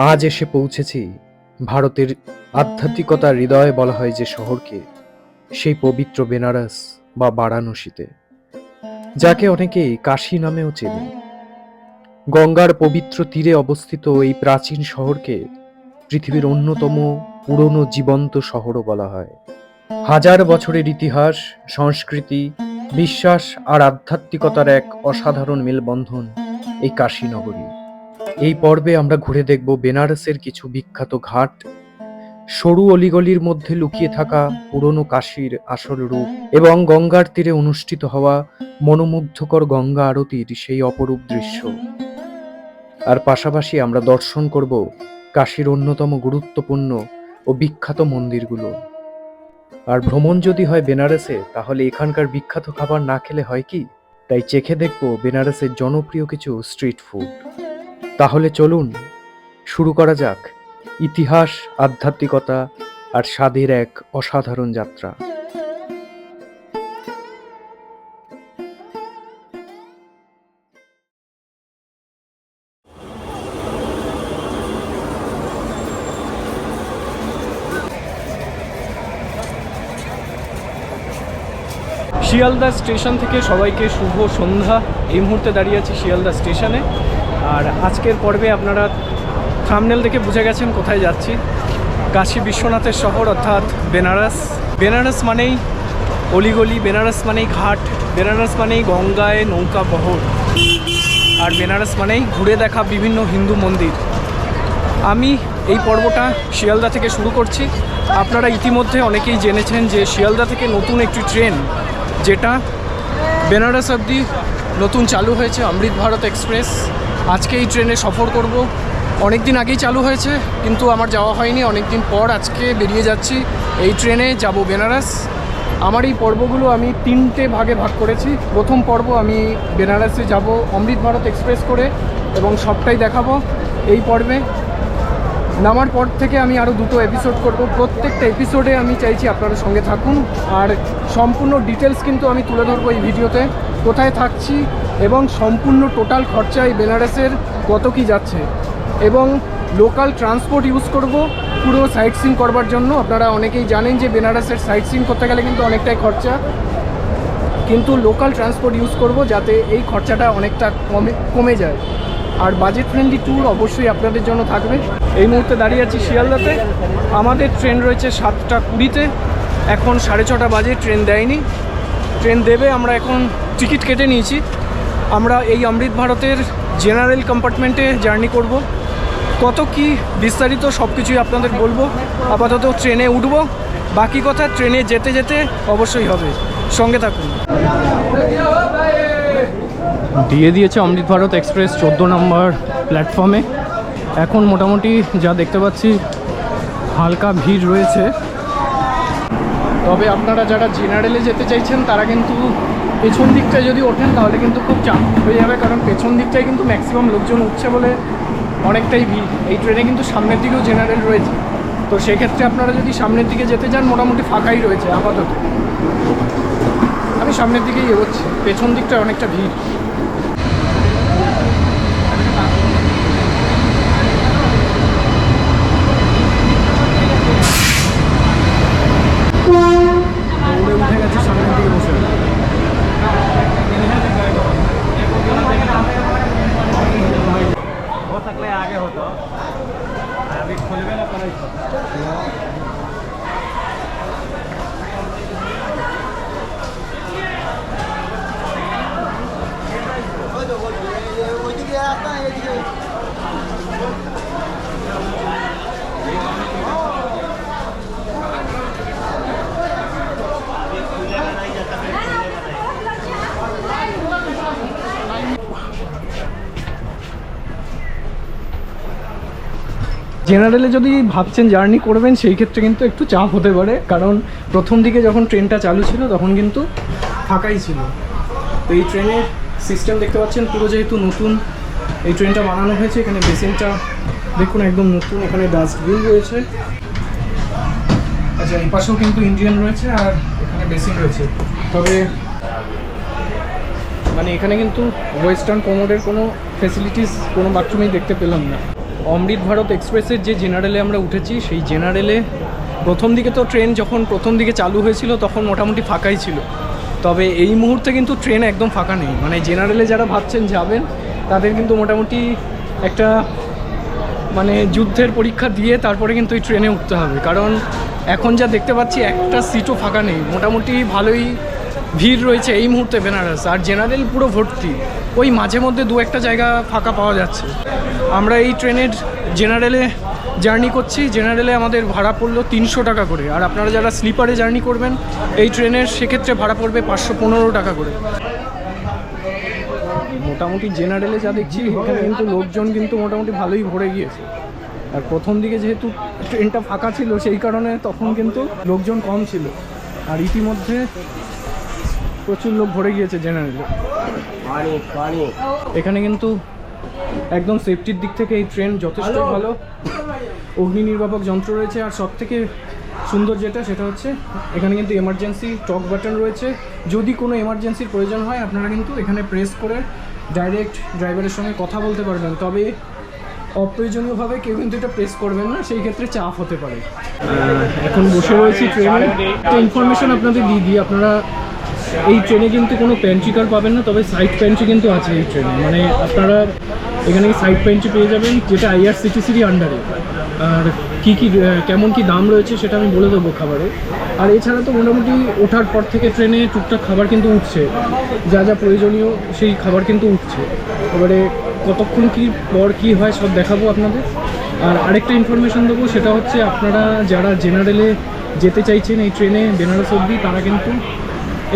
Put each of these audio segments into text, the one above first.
আজ এসে পৌঁছেছি ভারতের আধ্যাত্মিকতার হৃদয়ে বলা হয় যে শহরকে, সেই পবিত্র বেনারস বা বারাণসীতে, যাকে অনেকেই কাশী নামেও চেনে। গঙ্গার পবিত্র তীরে অবস্থিত এই প্রাচীন শহরকে পৃথিবীর অন্যতম পুরনো জীবন্ত শহরও বলা হয়। হাজার বছরের ইতিহাস, সংস্কৃতি, বিশ্বাস আর আধ্যাত্মিকতার এক অসাধারণ মেলবন্ধন এই কাশী নগরী। এই পর্বে আমরা ঘুরে দেখব বেনারসের কিছু বিখ্যাত ঘাট, সরু অলিগলির মধ্যে লুকিয়ে থাকা পুরনো কাশীর আসল রূপ এবং গঙ্গার তীরে অনুষ্ঠিত হওয়া মনোমুগ্ধকর গঙ্গা আরতির সেই অপরূপ দৃশ্য। আর পাশাপাশি আমরা দর্শন করব কাশীর অন্যতম গুরুত্বপূর্ণ ও বিখ্যাত মন্দিরগুলো। আর ভ্রমণ যদি হয় বেনারসে, তাহলে এখানকার বিখ্যাত খাবার না খেলে হয় কি? তাই চেখে দেখব বেনারসের জনপ্রিয় কিছু স্ট্রিট ফুড। তাহলে চলুন শুরু করা যাক ইতিহাস, আধ্যাত্মিকতা আর স্বাদের এক অসাধারণ যাত্রা। শিয়ালদা স্টেশন থেকে সবাইকে শুভ সন্ধ্যা। এই মুহূর্তে দাঁড়িয়ে আছি শিয়ালদা স্টেশনে। আর আজকের পর্বে আপনারা থাম্বনেল দেখে বুঝে গেছেন কোথায় যাচ্ছি। কাশী বিশ্বনাথের শহর অর্থাৎ বেনারস। বেনারস মানেই অলিগলি, বেনারস মানেই ঘাট, বেনারস মানেই গঙ্গায় নৌকা বহর, আর বেনারস মানেই ঘুরে দেখা বিভিন্ন হিন্দু মন্দির। আমি এই পর্বটা শিয়ালদা থেকে শুরু করছি। আপনারা ইতিমধ্যে অনেকেই জেনেছেন যে শিয়ালদা থেকে নতুন একটি ট্রেন, যেটা বেনারস অবধি নতুন চালু হয়েছে, অমৃত ভারত এক্সপ্রেস। আজকে এই ট্রেনে সফর করব। অনেক দিন আগেই চালু হয়েছে, কিন্তু আমার যাওয়া হয়নি। অনেক দিন পর আজকে বেরিয়ে যাচ্ছি। এই ট্রেনে যাব বেনারস। আমার এই পর্বগুলো আমি 3টে ভাগে ভাগ করেছি। প্রথম পর্ব আমি বেনারসে যাব অমৃত ভারত এক্সপ্রেস করে এবং সবটাই দেখাবো। এই পর্বে নামার পর থেকে আমি আরও 2টো এপিসোড করব। প্রত্যেকটা এপিসোডে আমি চাইছি আপনারা সঙ্গে থাকুন, আর সম্পূর্ণ ডিটেলস কিন্তু আমি তুলে ধরবো এই ভিডিওতে। কোথায় থাকছি এবং সম্পূর্ণ টোটাল খরচা এই বেনারসের কত কি যাচ্ছে, এবং লোকাল ট্রান্সপোর্ট ইউজ করব পুরো সাইট সিইং করবার জন্য। আপনারা অনেকেই জানেন যে বেনারসের সাইট সিইং করতে গেলে কিন্তু অনেকটাই খরচা, কিন্তু লোকাল ট্রান্সপোর্ট ইউজ করব যাতে এই খরচাটা অনেকটা কমে যায়। আর বাজেট ফ্রেন্ডলি ট্যুর অবশ্যই আপনাদের জন্য থাকবে। এই মুহূর্তে দাঁড়িয়ে আছি শিয়ালদাতে। আমাদের ট্রেন রয়েছে 7টা 20-তে। এখন 6:30 বাজে, ট্রেন দেয়নি। ট্রেন দেবে। আমরা এখন টিকিট কেটে নিয়েছি। আমরা এই অমৃত ভারতের জেনারেল কম্পার্টমেন্টে জার্নি করব। কত কি বিস্তারিত সব কিছুই আপনাদের বলবো। আপাতত ট্রেনে উঠব, বাকি কথা ট্রেনে যেতে যেতে অবশ্যই হবে। সঙ্গে থাকুন। দিয়ে দিয়েছে অমৃত ভারত এক্সপ্রেস 14 নম্বর প্ল্যাটফর্মে। এখন মোটামুটি যা দেখতে পাচ্ছি হালকা ভিড় রয়েছে। তবে আপনারা যারা জেনারেলে যেতে চাইছেন তারা কিন্তু পেছন দিকটায় যদি ওঠেন তাহলে কিন্তু খুব চাপ হয়ে যাবে, কারণ পেছন দিকটায় কিন্তু ম্যাক্সিমাম লোকজন উঠছে বলে অনেকটাই ভিড়। এই ট্রেনে কিন্তু সামনের দিকেও জেনারেল রয়েছে, তো সেক্ষেত্রে আপনারা যদি সামনের দিকে যেতে চান মোটামুটি ফাঁকাই রয়েছে আপাতত। আমি সামনের দিকেই এগোচ্ছি, পেছন দিকটায় অনেকটা ভিড়। উঠে গেছে সামনের দিকে বসে। আগে হতো, আগে খুলবে না পরে। জেনারেলে যদি ভাবছেন জার্নি করবেন, সেই ক্ষেত্রে কিন্তু একটু চাপ হতে পারে, কারণ প্রথম দিকে যখন ট্রেনটা চালু ছিল তখন কিন্তু ফাঁকাই ছিল। তো এই ট্রেনের সিস্টেম দেখতে পাচ্ছেন পুরো যেহেতু নতুন এই ট্রেনটা বানানো হয়েছে। এখানে বেসিনটা দেখুন একদম নতুন, এখানে ডাস্টবিন রয়েছে। আচ্ছা, এই পাশেও কিন্তু ইন্ডিয়ান রয়েছে আর এখানে বেসিন রয়েছে। তবে মানে এখানে কিন্তু ওয়েস্টার্ন কোমোডের কোনো ফেসিলিটিস কোনো বাথরুমেই দেখতে পেলাম না। অমৃত ভারত এক্সপ্রেসের যে জেনারেলে আমরা উঠেছি, সেই জেনারেলে প্রথম দিকে তো ট্রেন যখন প্রথম দিকে চালু হয়েছিল তখন মোটামুটি ফাঁকাই ছিল। তবে এই মুহূর্তে কিন্তু ট্রেন একদম ফাঁকা নেই। মানে জেনারেলে যারা ভাবছেন যাবেন তাদের কিন্তু মোটামুটি একটা মানে যুদ্ধের পরীক্ষা দিয়ে তারপরে কিন্তু এই ট্রেনে উঠতে হবে, কারণ এখন যা দেখতে পাচ্ছি একটা সিটও ফাঁকা নেই। মোটামুটি ভালোই ভিড় রয়েছে এই মুহূর্তে বেনারস, আর জেনারেল পুরো ভর্তি। ওই মাঝে মধ্যে দু একটা জায়গা ফাঁকা পাওয়া যাচ্ছে। আমরা এই ট্রেনের জেনারেলে জার্নি করছি। জেনারেলে আমাদের ভাড়া পড়লো 300 টাকা করে, আর আপনারা যারা স্লিপারে জার্নি করবেন এই ট্রেনের সেক্ষেত্রে ভাড়া পড়বে 515 টাকা করে। মোটামুটি জেনারেলে যা দেখছি এখানে কিন্তু লোকজন কিন্তু মোটামুটি ভালোই ভরে গিয়েছে। আর প্রথম দিকে যেহেতু ট্রেনটা ফাঁকা ছিল সেই কারণে তখন কিন্তু লোকজন কম ছিল, আর ইতিমধ্যে প্রচুর লোক ভরে গিয়েছে জেনারেলে। এখানে কিন্তু একদম সেফটির দিক থেকে এই ট্রেন যথেষ্ট ভালো। অগ্নি নির্বাপক যন্ত্র রয়েছে, আর সব থেকে সুন্দর যেটা সেটা হচ্ছে এখানে কিন্তু এমার্জেন্সি টক বাটন রয়েছে। যদি কোনো এমার্জেন্সির প্রয়োজন হয় আপনারা কিন্তু এখানে প্রেস করে ডাইরেক্ট ড্রাইভারের সঙ্গে কথা বলতে পারবেন। তবে অপ্রয়োজনীয়ভাবে কেউ কিন্তু এটা প্রেস করবেন না, সেই ক্ষেত্রে চাপ হতে পারে। এখন বসে রয়েছি ট্রেনে। একটা ইনফরমেশন আপনাদের দিয়ে দিই, আপনারা এই ট্রেনে কিন্তু কোনো প্যান্ট্রি কার পাবেন না, তবে সাইড প্যান্ট্রি কিন্তু আছে এই ট্রেনে। মানে আপনারা এখানে সাইড প্যান্ট্রি পেয়ে যাবেন, যেটা আইআরসিটিসির আন্ডারে। আর কী কী কেমন কি দাম রয়েছে সেটা আমি বলে দেবো খাবারে। আর এছাড়া তো মোটামুটি ওঠার পর থেকে ট্রেনে টুকটাক খাবার কিন্তু উঠছে, যা যা প্রয়োজনীয় সেই খাবার কিন্তু উঠছে। এবারে কতক্ষণ কি পর কী হয় সব দেখাবো আপনাদের। আর আরেকটা ইনফরমেশন দেবো, সেটা হচ্ছে আপনারা যারা জেনারেলে যেতে চাইছেন এই ট্রেনে বেনারস অবধি, তারা কিন্তু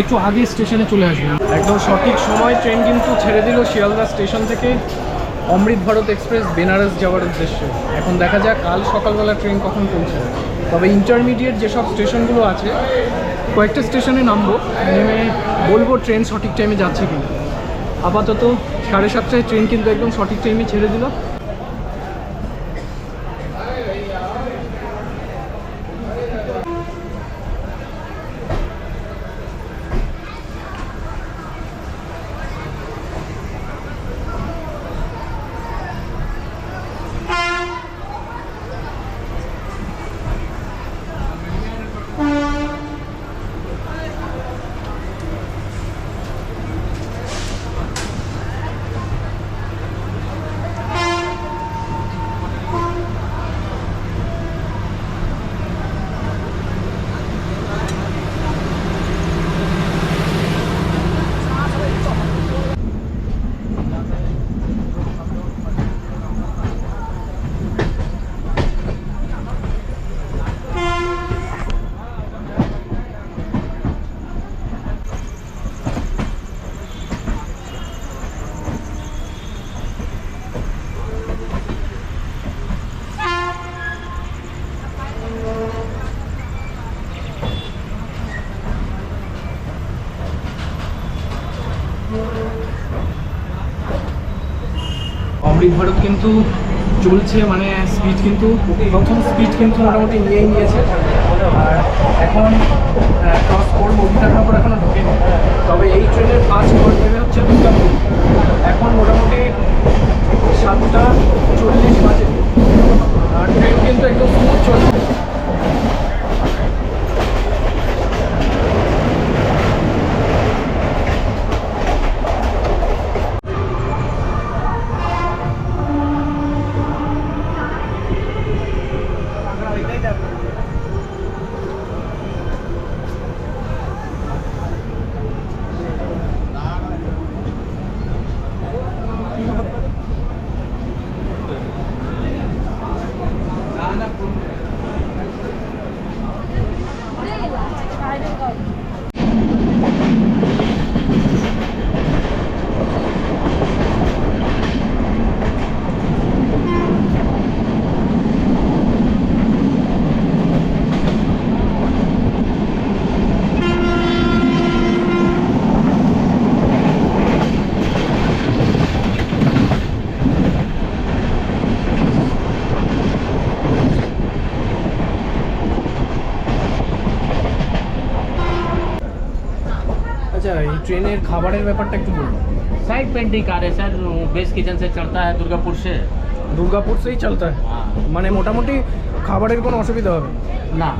একটু আগে স্টেশনে চলে আসবেন। একদম সঠিক সময় ট্রেন কিন্তু ছেড়ে দিল শিয়ালদা স্টেশন থেকে অমৃত ভারত এক্সপ্রেস বেনারস যাওয়ার উদ্দেশ্যে। এখন দেখা যাক কাল সকালবেলা ট্রেন কখন পৌঁছায়। তবে ইন্টারমিডিয়েট যেসব স্টেশনগুলো আছে কয়েকটা স্টেশনে নামবো, নেমে বলবো ট্রেন সঠিক টাইমে যাচ্ছে কিনা। আপাতত 7:30টায় ট্রেন কিন্তু একদম সঠিক টাইমে ছেড়ে দিল। অমৃত ভারত কিন্তু চলছে, মানে স্পিড কিন্তু প্রথম স্পিড কিন্তু মোটামুটি নিয়েই নিয়েছে। আর এখন ক্রস করবো, বিধাননগর এখনও ঢোকেনি। তবে এই ট্রেনের ফার্স্ট ঘর নেমে হচ্ছে দুর্গাপুর। এখন মোটামুটি 7:40 বাজে, আর ট্রেন কিন্তু একদম স্মুথ চলছে। আচ্ছা, এই ট্রেনের খাবারের ব্যাপারটা একটু বলুন। साइड पेंटिंग कार है सर, बेस किचन से चढ़ता है दुर्गापुर से, দুর্গাপুর সেই চলতা है हाँ। মানে মোটামুটি খাবারের কোনো অসুবিধা হবে না? ना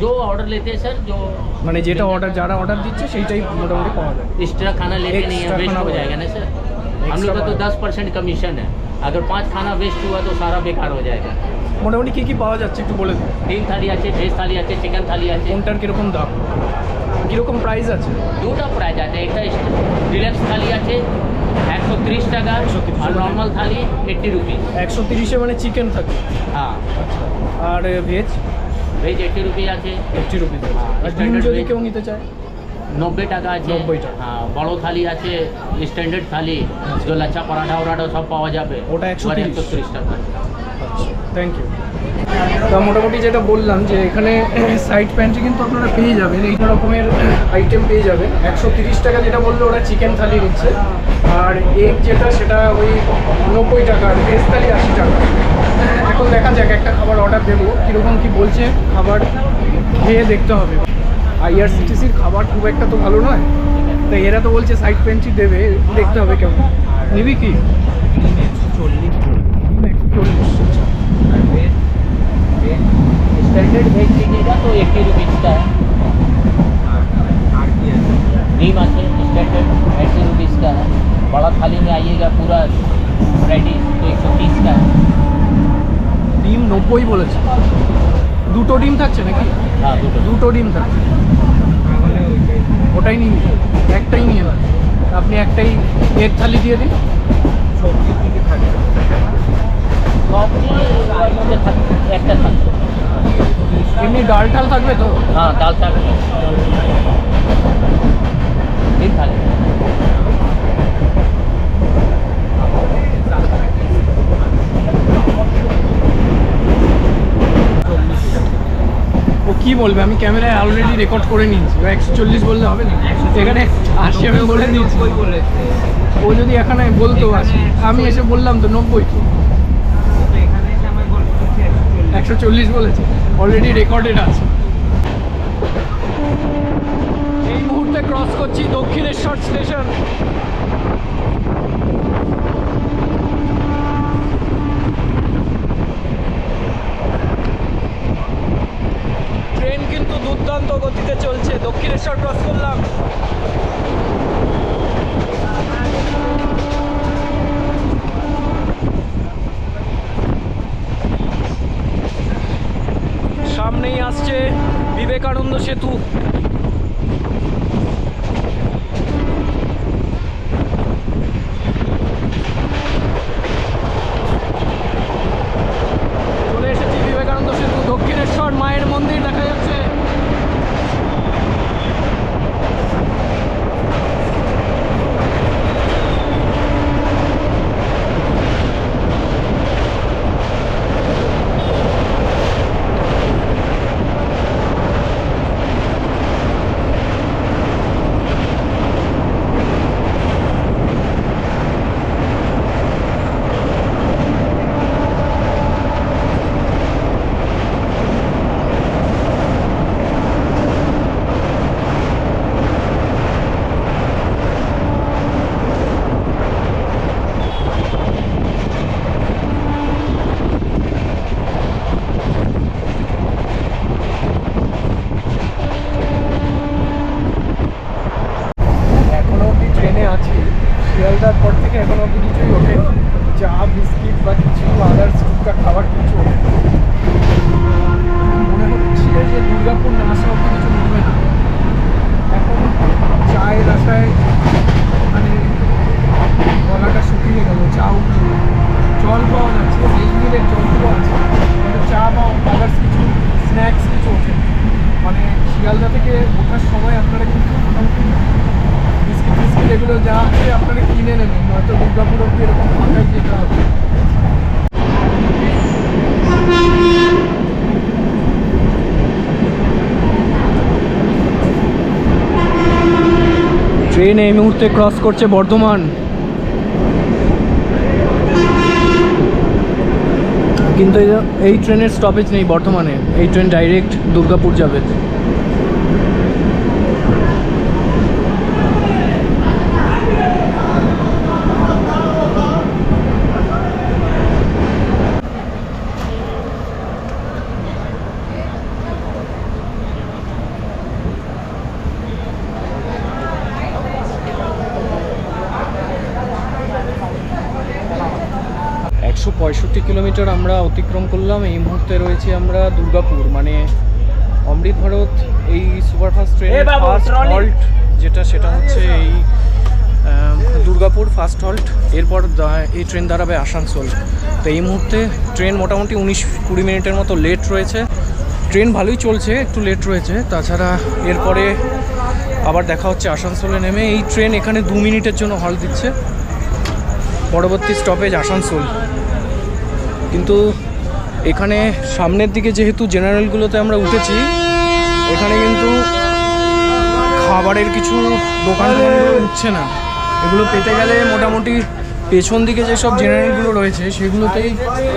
जो ऑर्डर लेते हैं सर, जो মানে যেটা অর্ডার যারা অর্ডার দিচ্ছে সেইটাই মোটামুটি পাওয়া যায়। एक्स्ट्रा खाना लेते नहीं है, एक्स्ट्रा वेस्ट खाना हो वो- जाएगा ना सर। हम एक्स्ट्रा लोग का तो खाना। 10% कमीशन है, अगर 5 खाना वेस्ट हुआ तो सारा बेकार हो जाएगा। মোটামুটি কী কী পাওয়া যাচ্ছে একটু বলে দিন। 3 थाली আছে, ভেজ থালি আছে, চিকেন থালি আছে। কোনটার কীরকম দাম, কীরকম প্রাইস আছে? দুটো প্রাইস আছে, একটা ডিলাক্স থালি আছে 130 টাকা, 130 আর নর্মাল থালি 80 রুপিস। 130 মানে চিকেন থাকে, হ্যাঁ, আর ভেজ ভেজ 80 রুপিস আছে। 80 রুপিস। হ্যাঁ, আর ডিম standard যদি veg। কেউ নিতে চায় 90 টাকা আছে। 90 টাকা। হ্যাঁ, বড় থালি আছে, স্ট্যান্ডার্ড থালি, जो लच्छा पराठा वराठा সব পাওয়া যাবে, ওটা 130 130 টাকা। আচ্ছা, থ্যাংক ইউ। তা মোটামুটি যেটা বললাম যে এখানে সাইড প্যান্ট্রি কিন্তু আপনারা পেয়ে যাবেন, এই রকমের আইটেম পেয়ে যাবেন। 130 টাকা যেটা বললো ওরা চিকেন থালি নিচ্ছে, আর এগ যেটা সেটা ওই 90 টাকা, আর ভেজ থালি 80 টাকা। এখন দেখা যাক, একটা খাবার অর্ডার দেবো, কীরকম কী বলছে খাবার খেয়ে দেখতে হবে। IRCTC-র খাবার খুব একটা তো ভালো নয়, তো এরা তো বলছে সাইড প্যান্ট্রি দেবে, দেখতে হবে কেমন। নিবি কি? 140। स्टैंडर्ड वेज लीजिएगा तो 80 रुपीज़ का है। नीम আছে स्टैंडर्ड 80 रुपीज़ का है। बड़ा थाली में आइएगा पूरा रेडी तो 130 का है। ডিম 90 বলেছে। দুটো ডিম থাকছে নাকি? हाँ দুটো। দুটো ডিম থাকছে, ওটাই নিন, একটাই নিয়ে নেন আপনি, একটাই এগ থালি দিয়ে দিন। সবজি একটা থাকবে। এমনি ডাল টাল থাকবে তো? हाँ दाल चावल 3 थाली। ও কি বলবে, আমি ক্যামেরায় অলরেডি রেকর্ড করে নিয়েছি। ও 140 বললে হবে না, এখানে 80 আমি বলে দিয়েছি। ও যদি এখানে বলতো 80, আমি এসে বললাম তো 90 তো। 140 বলেছে, অলরেডি রেকর্ডেড আছে। এই মুহূর্তে ক্রস করছি দক্ষিণেশ্বর স্টেশন। ট্রেন কিন্তু দুর্দান্ত গতিতে চলছে। দক্ষিণেশ্বর ক্রস করলাম। সামনেই আসছে বিবেকানন্দ সেতু। চলে এসেছি বিবেকানন্দ সেতু, দক্ষিণেশ্বর মায়ের মন্দির দেখা যাচ্ছে। এখনো অবধি ট্রেনে আছি, শিয়ালদার পর থেকে এখনো অবধি কিছুই ওঠেনি। চা বিস্কিট বা কিছু আদার্স টুকটাক খাবার কিছু ওঠেনি। মনে হচ্ছে যে দুর্গাপুর না আসা অবধি কিছু নেবে না। এখন চায়ের আশায় মানে গলাটা শুকিয়ে গেল। চা উঠছে, জল পাওয়া যাচ্ছে, রেলমিলের জলগুলো আছে, কিন্তু চা বা আদার্স কিছু স্ন্যাক্স কিছু ওঠেনি। মানে শিয়ালদা থেকে ওঠার সময় আপনারা কিন্তু মোটামুটি বিস্কিট ফিস্কিট এগুলো যা আছে আপনারা কিনে নেবেন, নয়তো দুর্গাপুর অব্দি এরকম ফাঁকায় যেতে হবে। ট্রেন এই মুহূর্তে ক্রস করছে বর্ধমান। কিন্তু এই ট্রেনের স্টপেজ নেই বর্ধমানে, এই ট্রেন ডাইরেক্ট দুর্গাপুর যাবে। 165 কিলোমিটার আমরা অতিক্রম করলাম। এই মুহূর্তে রয়েছি আমরা দুর্গাপুর, মানে অমৃত ভারত এই সুপারফাস্ট ট্রেনের ফার্স্ট হল্ট যেটা, সেটা হচ্ছে এই দুর্গাপুর ফার্স্ট হল্ট। এরপর এই ট্রেন দাঁড়াবে আসানসোল। তো এই মুহূর্তে ট্রেন মোটামুটি 19-20 মিনিটের মতো লেট রয়েছে। ট্রেন ভালোই চলছে, একটু লেট রয়েছে। তাছাড়া এরপরে আবার দেখা হচ্ছে আসানসোলে নেমে। এই ট্রেন এখানে 2 মিনিটের জন্য হল্ট দিচ্ছে। পরবর্তী স্টপেজ আসানসোল। কিন্তু এখানে সামনের দিকে যেহেতু জেনারেলগুলোতে আমরা উঠেছি, এখানে কিন্তু খাবারের কিছু দোকান উঠছে না। এগুলো পেতে গেলে মোটামুটি পেছন দিকে যেসব জেনারেলগুলো রয়েছে সেগুলোতেই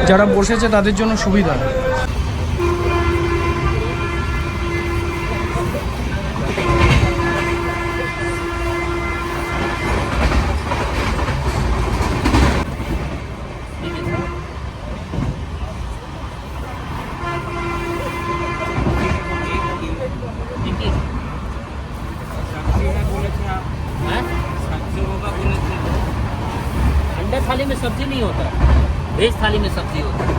যারা বসেছে তাদের জন্য সুবিধা। अंडा थाली में सब्जी नहीं होता, वेज थाली में सब्जी होता है।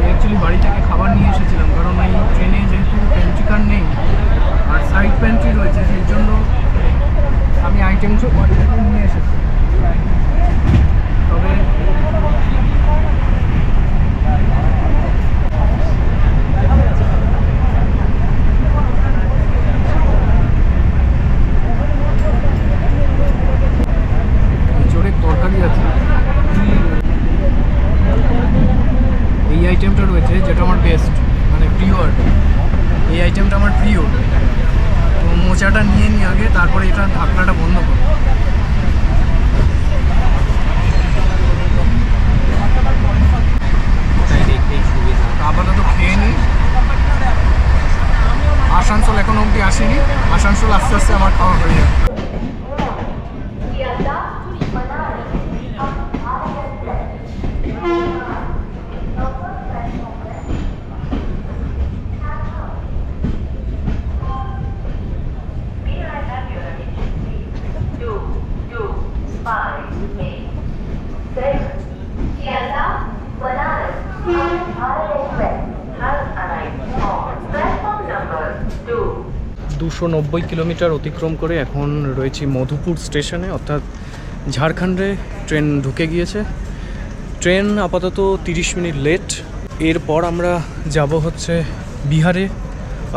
অ্যাকচুয়ালি বাড়ি থেকে খাবার নিয়ে এসেছিলাম, কারণ এই ট্রেনে যেহেতু প্যান্ট্রি কার নেই আর সাইড প্যান্ট্রি রয়েছে, সেই জন্য আমি আইটেমসও বাড়ি থেকে নিয়ে এসেছি। তবে জোরের তরকারি আছে। এই আইটেমটা রয়েছে যেটা আমার বেস্ট, মানে প্রিয় আর কি। এই আইটেমটা আমার প্রিয়। তো মোচাটা নিয়ে নিই আগে, তারপরে এটা ঢাকনাটা বন্ধ করব। আপাতত খেয়ে নিই। আসানসোল এখন অবধি আসেনি, আসানসোল আস্তে আস্তে আমার খাওয়া হয়ে যাবে। দুশো 90 কিলোমিটার অতিক্রম করে এখন রয়েছি মধুপুর স্টেশনে, অর্থাৎ ঝাড়খণ্ডে ট্রেন ঢুকে গিয়েছে। ট্রেন আপাতত 30 মিনিট লেট। এরপর আমরা যাব হচ্ছে বিহারে,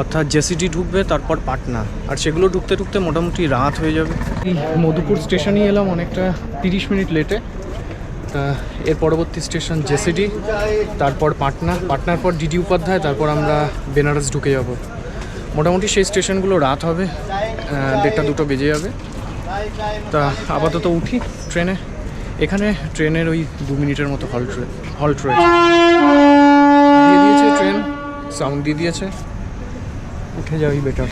অর্থাৎ জেসিডি ঢুকবে, তারপর পাটনা। আর সেগুলো ঢুকতে ঢুকতে মোটামুটি রাত হয়ে যাবে। এই মধুপুর স্টেশনেই এলাম অনেকটা 30 মিনিট লেটে। তা এর পরবর্তী স্টেশন জেসিডি, তারপর পাটনা, পাটনার পর ডিডি উপাধ্যায়, তারপর আমরা বেনারস ঢুকে যাব। মোটামুটি সেই স্টেশনগুলো রাত হবে, 1:30-2 বেজে যাবে। তা আপাতত উঠি ট্রেনে। এখানে ট্রেনের ওই 2 মিনিটের মতো হল্ট রয়েছে। দিয়ে দিয়েছে ট্রেন, সাউন্ড দিয়ে দিয়েছে, উঠে যাওয়াই বেটার।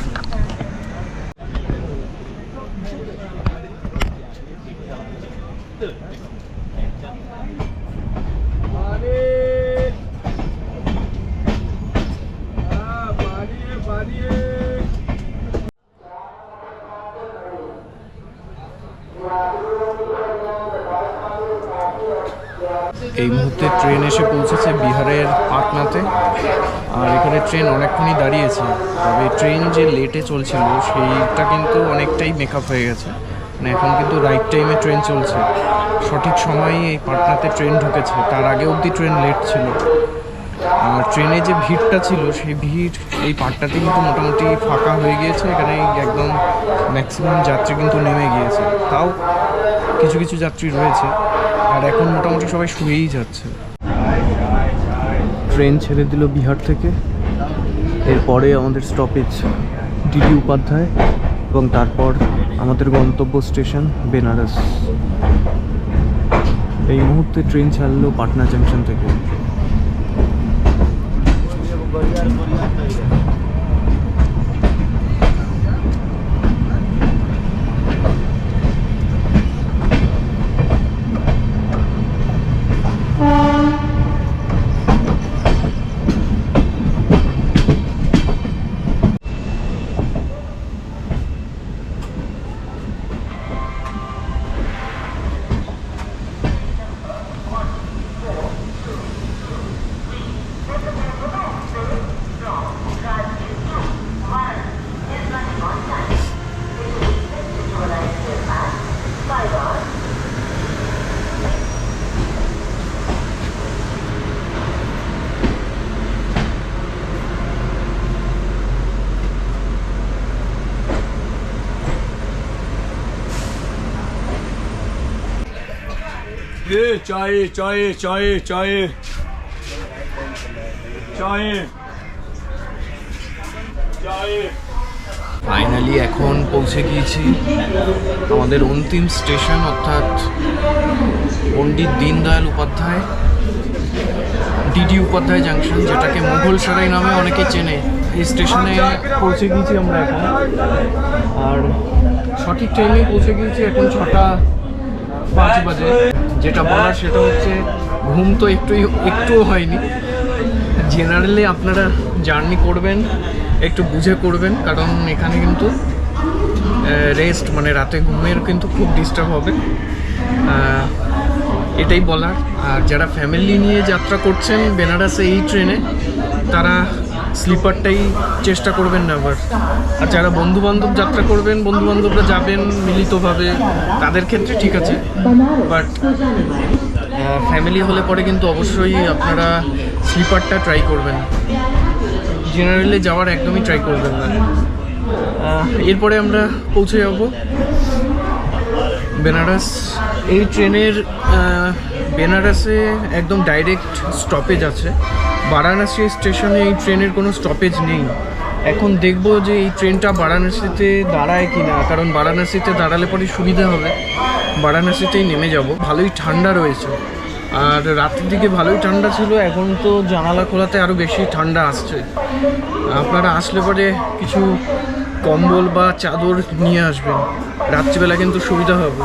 এই মুহূর্তে ট্রেন এসে পৌঁছেছে বিহারের পাটনাতে। আর এখানে ট্রেন অনেকক্ষণই দাঁড়িয়েছে। তবে ট্রেন যে লেটে চলছিল সেইটা কিন্তু অনেকটাই মেকআপ হয়ে গেছে। মানে এখন কিন্তু রাইট টাইমে ট্রেন চলছে, সঠিক সময়েই এই পাটনাতে ট্রেন ঢুকেছে। তার আগে অবধি ট্রেন লেট ছিল। আর ট্রেনে যে ভিড়টা ছিল সেই ভিড় এই পাটনাতে কিন্তু মোটামুটি ফাঁকা হয়ে গিয়েছে। এখানে একদম ম্যাক্সিমাম যাত্রী কিন্তু নেমে গিয়েছে, তাও কিছু কিছু যাত্রী রয়েছে। আর এখন মোটামুটি সবাই শুয়েই যাচ্ছে। ট্রেন ছেড়ে দিল বিহার থেকে। এরপরে আমাদের স্টপেজ ডিডি উপাধ্যায় এবং তারপর আমাদের গন্তব্য স্টেশন বেনারস। এই মুহূর্তে ট্রেন ছাড়লো পাটনা জাংশন থেকে। ये चाय चाय चाय चाय चाय चाय ফাইনালি এখন পৌঁছে গিয়েছি আমাদের অন্তিম স্টেশন, অর্থাৎ পণ্ডিত দীনদয়াল উপাধ্যায় ডিডি উপাধ্যায় জাংশন, যেটাকে মুঘল সরাই নামে অনেকে চেনে। এই স্টেশনে পৌঁছে গিয়েছি আমরা এখন, আর সঠিক টাইমে পৌঁছে গিয়েছি। এখন 6:05 বাজে। যেটা বলার সেটা হচ্ছে ঘুম তো একটুও হয়নি। জেনারেলি আপনারা জার্নি করবেন একটু বুঝে করবেন, কারণ এখানে কিন্তু রেস্ট মানে রাতে ঘুমের কিন্তু খুব ডিস্টার্ব হবে, এটাই বলার। আর যারা ফ্যামিলি নিয়ে যাত্রা করছেন বেনারসে এই ট্রেনে, তারা স্লিপারটাই চেষ্টা করবেন না আবার। আর যারা বন্ধুবান্ধব যাত্রা করবেন, বন্ধুবান্ধবরা যাবেন মিলিতভাবে, তাদের ক্ষেত্রে ঠিক আছে, বাট ফ্যামিলি হলে পরে কিন্তু অবশ্যই আপনারা স্লিপারটা ট্রাই করবেন, জেনারেলি যাওয়ার একদমই ট্রাই করবেন না। এরপরে আমরা পৌঁছে যাব বেনারস। এই ট্রেনের বেনারসে একদম ডাইরেক্ট স্টপেজ আছে। বারাণসী স্টেশনে এই ট্রেনের কোনো স্টপেজ নেই। এখন দেখব যে এই ট্রেনটা বারাণসীতে দাঁড়ায় কি না, কারণ বারাণসীতে দাঁড়ালে পরে সুবিধা হবে। বারাণসীতেই নেমে যাব। ভালোই ঠান্ডা রয়েছে, আর রাতের দিকে ভালোই ঠান্ডা ছিল, এখন তো জানালা খোলাতে আরও বেশি ঠান্ডা আসছে। আপনারা আসলে পরে কিছু কম্বল বা চাদর নিয়ে আসবেন, রাত্রিবেলা কিন্তু সুবিধা হবে।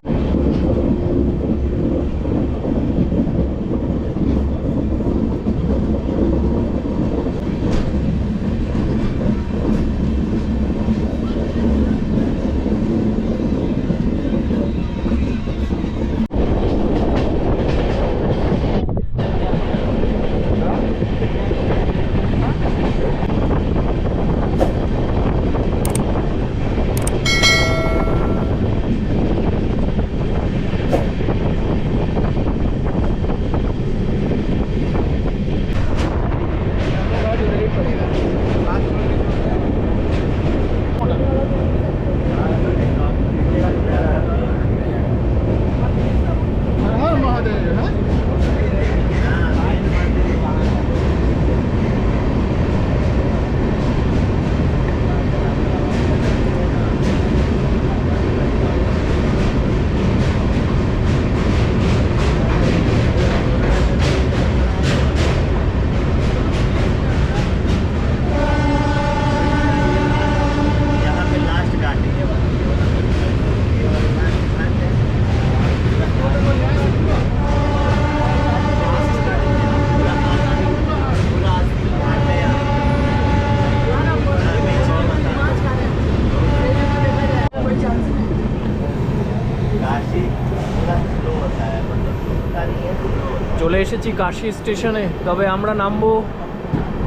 চলে এসেছি কাশী স্টেশনে, তবে আমরা নামবো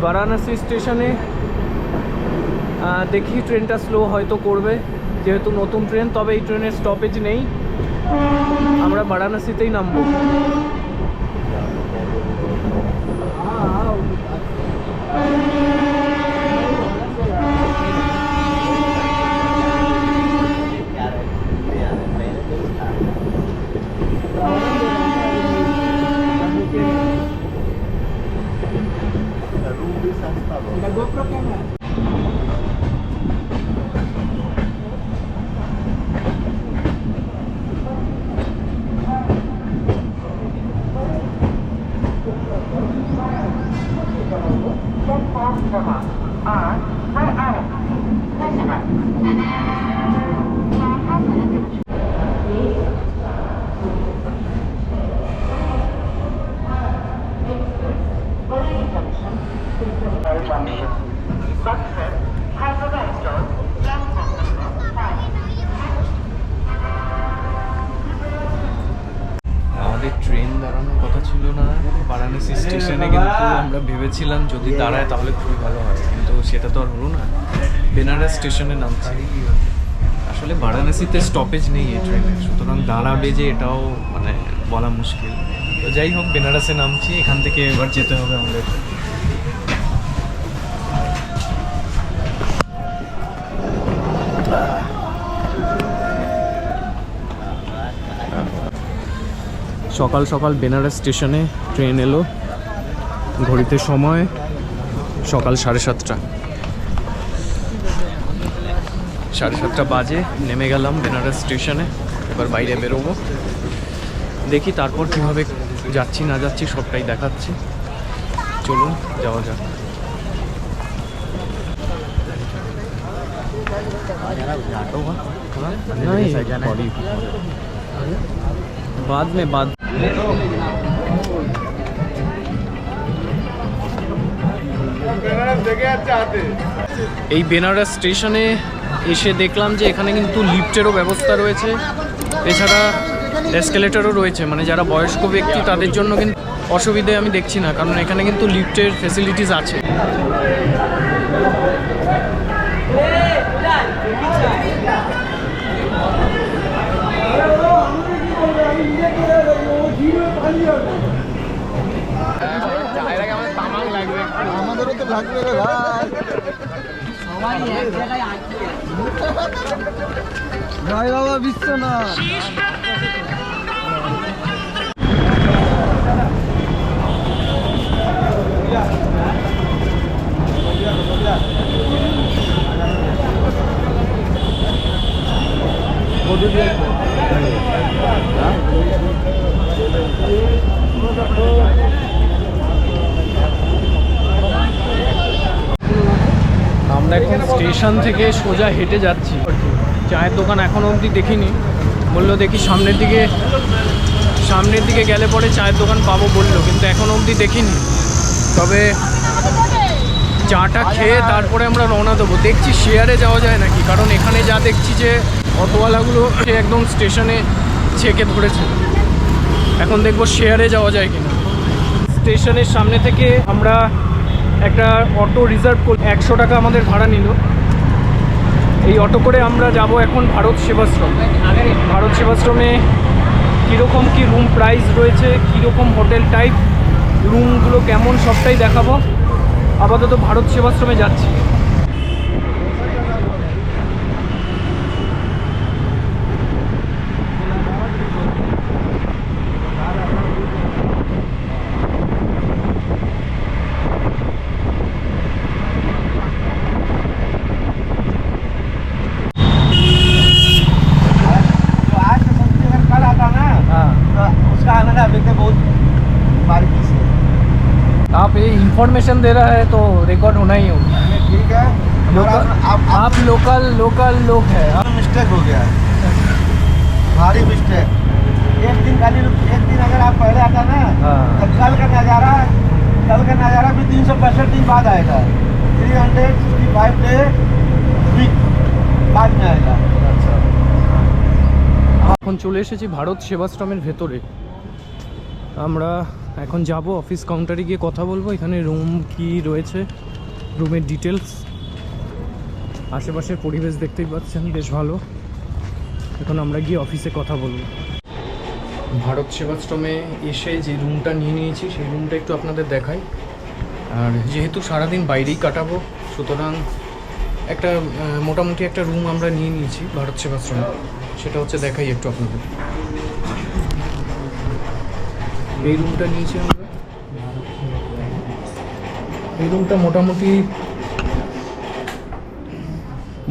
বারাণসী স্টেশনে। দেখি ট্রেনটা স্লো হয়তো করবে, যেহেতু নতুন ট্রেন। তবে এই ট্রেনের স্টপেজ নেই, আমরা বারাণসীতেই নামবো। আমাদের ট্রেন দাঁড়ানোর কথা ছিল না বারাণসী স্টেশনে, কিন্তু আমরা ভেবেছিলাম যদি দাঁড়ায় তাহলে খুবই ভালো হয়, কিন্তু সেটা তো আর হলো না। বেনারস স্টেশনে নামছি। আসলে বারাণসীতে স্টপেজ নেই এই ট্রেনের, সুতরাং দাঁড়াবে যে এটাও মানে বলা মুশকিল। তো যাই হোক, বেনারসে নামছি। এখান থেকে এবার যেতে হবে আমাদের। সকাল সকাল বেনারস স্টেশনে ট্রেন এলো, ঘড়িতে সময় সকাল 7:30। 7:30 বাজে নেমে গেলাম বেনারস স্টেশনে। এবার বাইরে বেরোবো, দেখি তারপর কীভাবে যাচ্ছি না যাচ্ছি সবটাই দেখাচ্ছি। চলুন যাওয়া যাক। बाद में बाद এই বেনারস স্টেশনে এসে দেখলাম যে এখানে কিন্তু লিফটেরও ব্যবস্থা রয়েছে, এছাড়া এসকেলেটরও রয়েছে। মানে যারা বয়স্ক ব্যক্তি তাদের জন্য কিন্তু অসুবিধে আমি দেখছি না, কারণ এখানে কিন্তু লিফটের ফেসিলিটিস আছে। আমাদেরও তো লাগবে রে ভাই। জয় বাবা বিশ্বনাথ। আমরা এখন স্টেশন থেকে সোজা হেঁটে যাচ্ছি। চায়ের দোকান এখনও অবধি দেখিনি, বললো দেখি সামনের দিকে গেলে পরে চায়ের দোকান পাবো বললো, কিন্তু এখনও অবধি দেখিনি। তবে চাটা খেয়ে তারপরে আমরা রওনা দেবো। দেখছি শেয়ারে যাওয়া যায় নাকি, কারণ এখানে যা দেখছি যে অটোওয়ালাগুলো একদম স্টেশনে ছেঁকে ধরেছে। এখন দেখবো শেয়ারে যাওয়া যায় কিনা। স্টেশনের সামনে থেকে আমরা একটা অটো রিজার্ভ করে 100 টাকা আমাদের ভাড়া নিল। এই অটো করে আমরা যাব এখন ভারত সেবাশ্রম। ভারত সেবাশ্রমে কীরকম কী রুম প্রাইস রয়েছে, কীরকম হোটেল টাইপ, রুমগুলো কেমন, সবটাই দেখাবো। আপাতত ভারত সেবাশ্রমে যাচ্ছি। आप ये इंफॉर्मेशन दे रहा है तो रिकॉर्ड होना ही होगा। ठीक है, आप लोकल लोग हैं। मिस्टेक हो गया है, भारी मिस्टेक। एक दिन अगर आप पहले आता ना तो कल का नज़ारा भी 365 दिन बाद आएगा। 365 डे वीक बाद में आएगा। এখন চলে এসেছি ভারত সেবাশ্রমের ভেতরে। আমরা এখন যাব অফিস কাউন্টারে গিয়ে কথা বলবো। এখানে রুম কি রয়েছে, রুমের ডিটেলস, আশেপাশের পরিবেশ দেখতেই পাচ্ছেন বেশ ভালো। এখন আমরা গিয়ে অফিসে কথা বলবো। ভারত সেবাশ্রমে এসে যে রুমটা নিয়ে নিয়েছি সেই রুমটা একটু আপনাদের দেখাই। আর যেহেতু সারাদিন বাইরেই কাটাবো, সুতরাং একটা মোটামুটি একটা রুম আমরা নিয়ে নিয়েছি ভারত সেবাশ্রমে, সেটা হচ্ছে দেখাই একটু আপনাদের। এই রুমটা নিয়েছি আমরা। এই রুমটা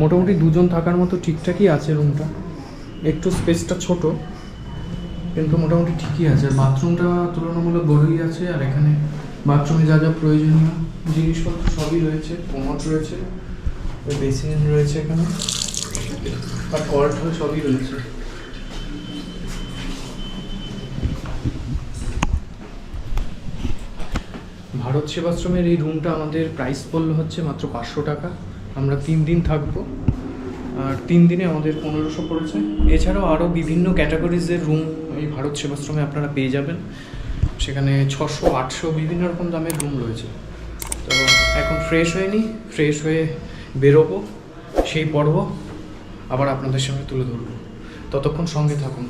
মোটামুটি দুজন থাকার মতো ঠিকঠাকই আছে। রুমটা একটু স্পেসটা ছোট, কিন্তু মোটামুটি ঠিকই আছে। বাথরুমটা তুলনামূলক বড়ই আছে, আর এখানে বাথরুমে যা যা প্রয়োজনীয় জিনিসপত্র সবই রয়েছে। কোমোড রয়েছে, বেসিন রয়েছে এখানে, আর কল টল সবই রয়েছে। ভারত সেবাশ্রমের এই রুমটা আমাদের প্রাইস পড়লো হচ্ছে মাত্র 500 টাকা। আমরা 3 দিন থাকবো, আর 3 দিনে আমাদের 1500 পড়েছে। এছাড়াও আরও বিভিন্ন ক্যাটাগরিজের রুম এই ভারত সেবাশ্রমে আপনারা পেয়ে যাবেন। সেখানে 600, 800 বিভিন্ন রকম দামের রুম রয়েছে। তো এখন ফ্রেশ হয়ে বেরোবো, সেই পর্ব আবার আপনাদের সামনে তুলে ধরবো। ততক্ষণ সঙ্গে থাকুন।